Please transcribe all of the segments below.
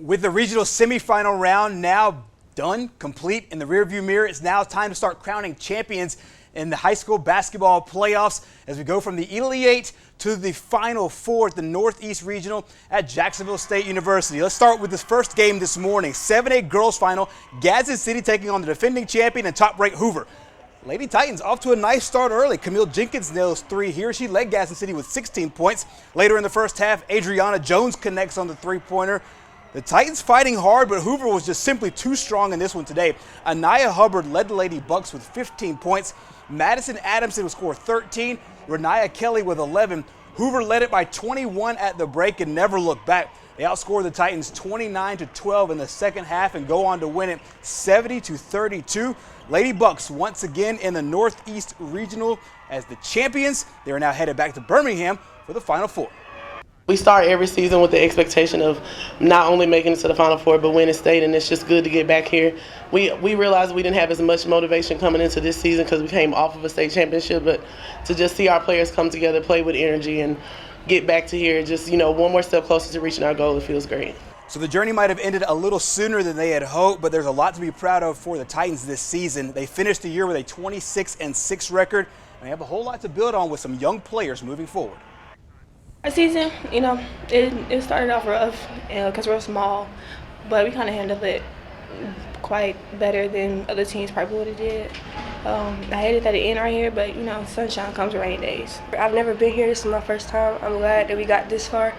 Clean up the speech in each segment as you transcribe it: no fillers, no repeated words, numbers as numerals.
With the regional semifinal round now done, complete in the rearview mirror, it's now time to start crowning champions in the high school basketball playoffs as we go from the Elite Eight to the Final Four at the Northeast Regional at Jacksonville State University. Let's start with this first game this morning. 7A girls final, Gadsden City taking on the defending champion and top-ranked Hoover. Lady Titans off to a nice start early. Camille Jenkins nails three here. She led Gadsden City with 16 points. Later in the first half, Adriana Jones connects on the three-pointer. The Titans fighting hard, but Hoover was just simply too strong in this one today. Anaya Hubbard led the Lady Bucks with 15 points. Madison Adamson would score 13. Renaya Kelly with 11. Hoover led it by 21 at the break and never looked back. They outscored the Titans 29-12 in the second half and go on to win it 70-32. Lady Bucks once again in the Northeast Regional as the champions. They are now headed back to Birmingham for the Final Four. We start every season with the expectation of not only making it to the Final Four, but winning state, and it's just good to get back here. We realized we didn't have as much motivation coming into this season because we came off of a state championship, but to just see our players come together, play with energy, and get back to here, just, one more step closer to reaching our goal, it feels great. So the journey might have ended a little sooner than they had hoped, but there's a lot to be proud of for the Titans this season. They finished the year with a 26-6 record, and they have a whole lot to build on with some young players moving forward. Our season, it started off rough because we're small, but we kind of handled it quite better than other teams probably would have did. I hated that it ended right here, but sunshine comes with rainy days. I've never been here. This is my first time. I'm glad that we got this far,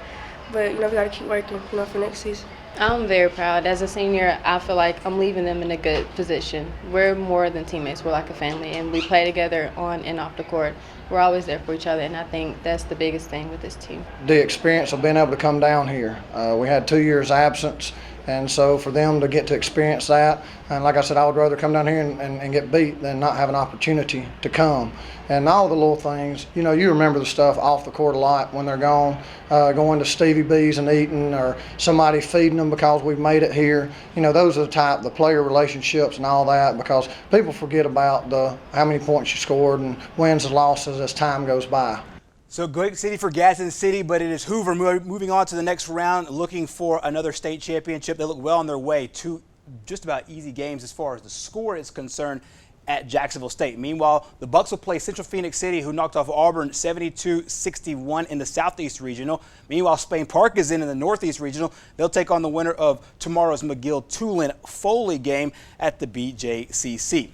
but we got to keep working for next season. I'm very proud. As a senior, I feel like I'm leaving them in a good position. We're more than teammates. We're like a family, and we play together on and off the court. We're always there for each other, and I think that's the biggest thing with this team. The experience of being able to come down here. We had 2 years absence, and so for them to get to experience that, and like I said, I would rather come down here and get beat than not have an opportunity to come. And all the little things, you remember the stuff off the court a lot when they're gone, going to Stevie B's and eating, or somebody feeding them because we've made it here. Those are the player relationships and all that, because people forget about how many points you scored and wins and losses as time goes by. So great city for Gadsden City, but it is Hoover moving on to the next round, looking for another state championship. They look well on their way to just about easy games as far as the score is concerned at Jacksonville State. Meanwhile, the Bucks will play Central Phoenix City, who knocked off Auburn 72-61 in the Southeast Regional. Meanwhile, Spain Park is in the Northeast Regional. They'll take on the winner of tomorrow's McGill-Tulane-Foley game at the BJCC.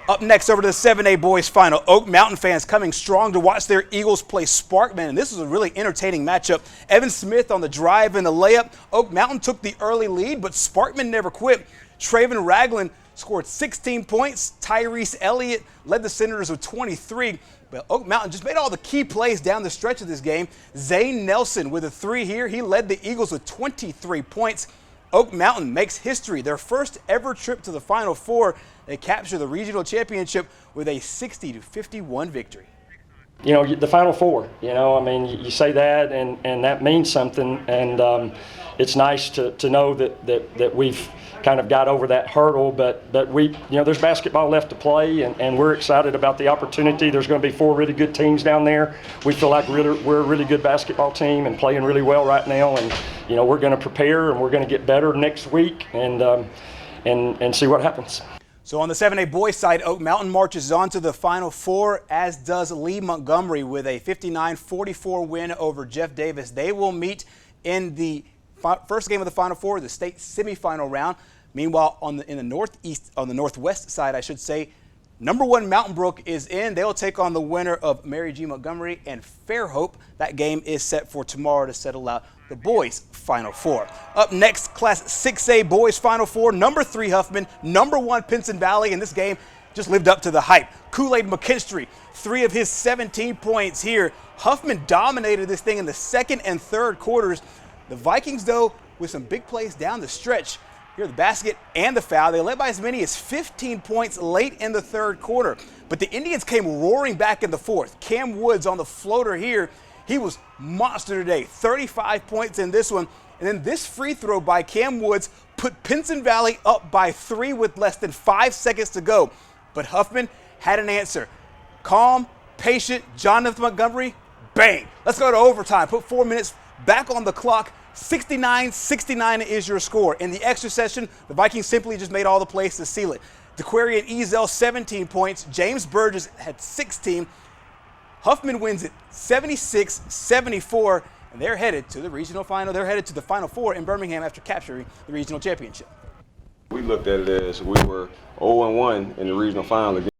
Up next, over to the 7A boys final. Oak Mountain fans coming strong to watch their Eagles play Sparkman, and this was a really entertaining matchup. Evan Smith on the drive and the layup. Oak Mountain took the early lead, but Sparkman never quit. Traven Ragland scored 16 points. Tyrese Elliott led the Senators with 23. But Oak Mountain just made all the key plays down the stretch of this game. Zane Nelson with a three here. He led the Eagles with 23 points. Oak Mountain makes history. Their first ever trip to the Final Four. They capture the regional championship with a 60-51 victory. The Final Four, you say that and that means something. And it's nice to know that we've kind of got over that hurdle, but we, there's basketball left to play, and we're excited about the opportunity. There's going to be 4 really good teams down there. We feel like we're a really good basketball team and playing really well right now, and we're going to prepare and we're going to get better next week and see what happens. So on the 7A boys side, Oak Mountain marches on to the Final Four, as does Lee Montgomery with a 59-44 win over Jeff Davis. They will meet in the first game of the Final Four, the state semifinal round. Meanwhile, on the northwest side, I should say, number 1 Mountain Brook is in. They will take on the winner of Mary G. Montgomery and Fairhope. That game is set for tomorrow to settle out the boys' Final Four. Up next, Class 6A boys Final Four. Number 3 Huffman, number 1 Pinson Valley, and this game just lived up to the hype. Kool-Aid McKinstry, 3 of his 17 points here. Huffman dominated this thing in the second and third quarters. The Vikings, though, with some big plays down the stretch. Here, the basket and the foul. They led by as many as 15 points late in the third quarter. But the Indians came roaring back in the fourth. Cam Woods on the floater here. He was monster today. 35 points in this one. And then this free throw by Cam Woods put Pinson Valley up by 3 with less than 5 seconds to go. But Huffman had an answer. Calm, patient, Jonathan Montgomery, bang. Let's go to overtime. Put 4 minutes back on the clock. 69-69 is your score. In the extra session, the Vikings simply just made all the plays to seal it. DeQuarian Ezel, 17 points. James Burgess had 16. Huffman wins it 76-74, and they're headed to the regional final. They're headed to the Final Four in Birmingham after capturing the regional championship. We looked at it as we were 0-1 in the regional final against